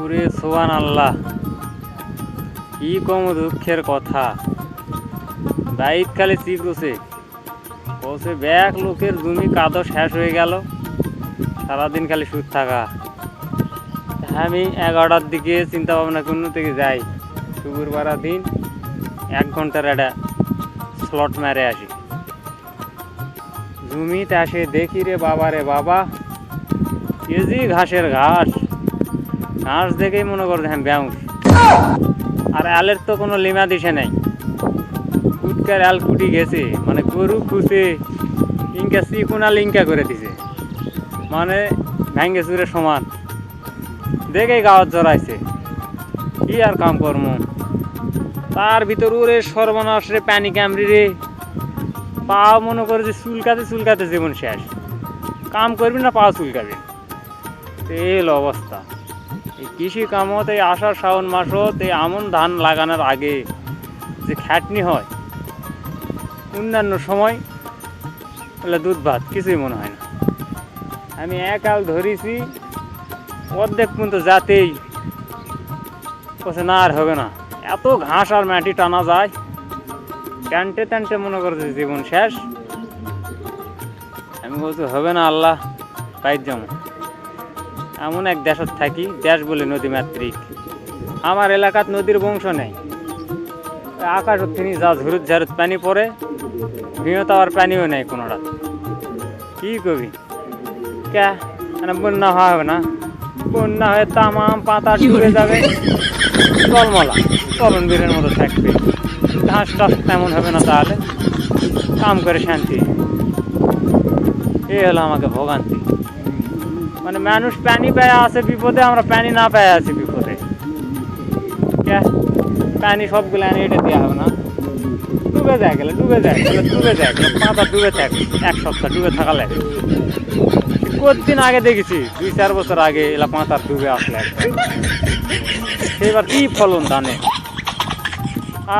ওরে সোহান আল্লাহ, কি কম দুঃখের কথা। বাইক খালি চিকুছে বসে ব্যাগ লোকের জমি কাদো শেষ হয়ে গেল, সারাদিন খালি সুদ থাকা। আমি 11টার দিকে চিন্তা ভাবনা কোনো থেকে যাই, শুক্রবার দিন 1 ঘন্টার একটা স্লট মেরে আসি। জমিতে আসে দেখি রে বাবা রে বাবা, কেজি ঘাসের ঘাস দেখেই মনে করছে হ্যাঁ ব্যাংক। আর আলের তো কোনো লিমা দিশে নাই, কুটকার আল কুটি গেছে, মানে গরু খুঁজে ইনকা চিকুনাল ইনকা করে দিছে, মানে ভেঙ্গে চুরে সমান দেখেই গাওয়ার জড়াইছে। কি আর কাম কর্ম, তার ভিতর ওরে সর্বনাশ রে, পানি কামড়ি রে, পাও মনে করে যে চুলকাতে জীবন শেষ। কাম করবি না পাও চুলকাবি, এই অবস্থা। এই কৃষি কামত এই আষাঢ় শ্রাবণ মাসত এই আমন ধান লাগানোর আগে যে খাটনি হয়, অন্যান্য সময় বলে দুধ ভাত কিছুই মনে হয় না। আমি একাল ধরেছি অর্ধেক পর্যন্ত যাতেই বলছে না আর হবে না, এত ঘাস আর মাটি টানা যায়, টানতে মনে করছে জীবন শেষ। আমি বলছি হবে না আল্লাহ, বাইর যেমন এমন এক দেশত থাকি, দেশ বলে নদী মাতৃক। আমার এলাকাত নদীর বংশ নেই, আকাশ তিনি যা ঝুরুত ঝারুত পানি পড়ে, ভিয়ত আর পানিও নেই কোনোটা। কি কবি কে বন্যা হবে না, বন্যা হয়ে তামাম পাতা ডুবে যাবে, জলমলা চলন বীরের মতো থাকবে, ঘাস টাস তেমন হবে না, তাহলে কাম করে শান্তি। এই হলো আমাকে ভোগান্তি। মানে মানুষ পানি পেয়ে আছে বিপদে, আমরা পানি না পেয়ে আছি বিপদে। কে পানি সবগুলো এনে এটা দেওয়া হবে না, ডুবে যায় গেলে পাতা ডুবে থাকে, 1 সপ্তাহ ডুবে থাকা লাগে। কতদিন আগে দেখেছি, 2-4 বছর আগে এলা পাতার ডুবে আসলে সেবার কি ফলন ধানে।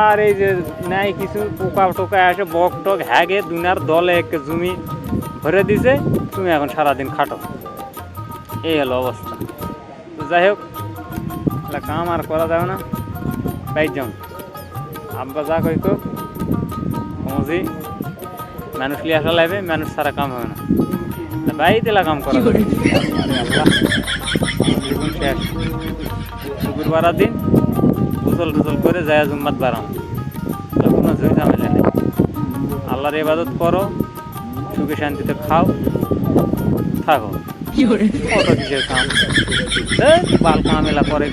আর এই যে নাই কিছু পোকা টোকা আসে, বক টক হ্যাগে দুনিয়ার দলে এক জমি ভরে দিছে, তুমি এখন সারাদিন খাটো। এই হলো অবস্থা। তো যাই হোক, কাম আর করা যাবে না, বাইর যাও। আব্বা যা কই তো বুঝি, মানুষ লিয়ে আসা লাগবে, মানুষ ছাড়া কাম হবে না, বাইরে কাম করা যাবে। জীবন শেষ। শুক্রবার দিন গোসল টোসল করে যায় জুম্মাত বাড়াম, কোনো ঝুঁকি ঝামেলা নেই। আল্লাহর ইবাদত করো, সুখে শান্তিতে খাও, থাকো। কত কিসের কাম, বাল কামেলা করে।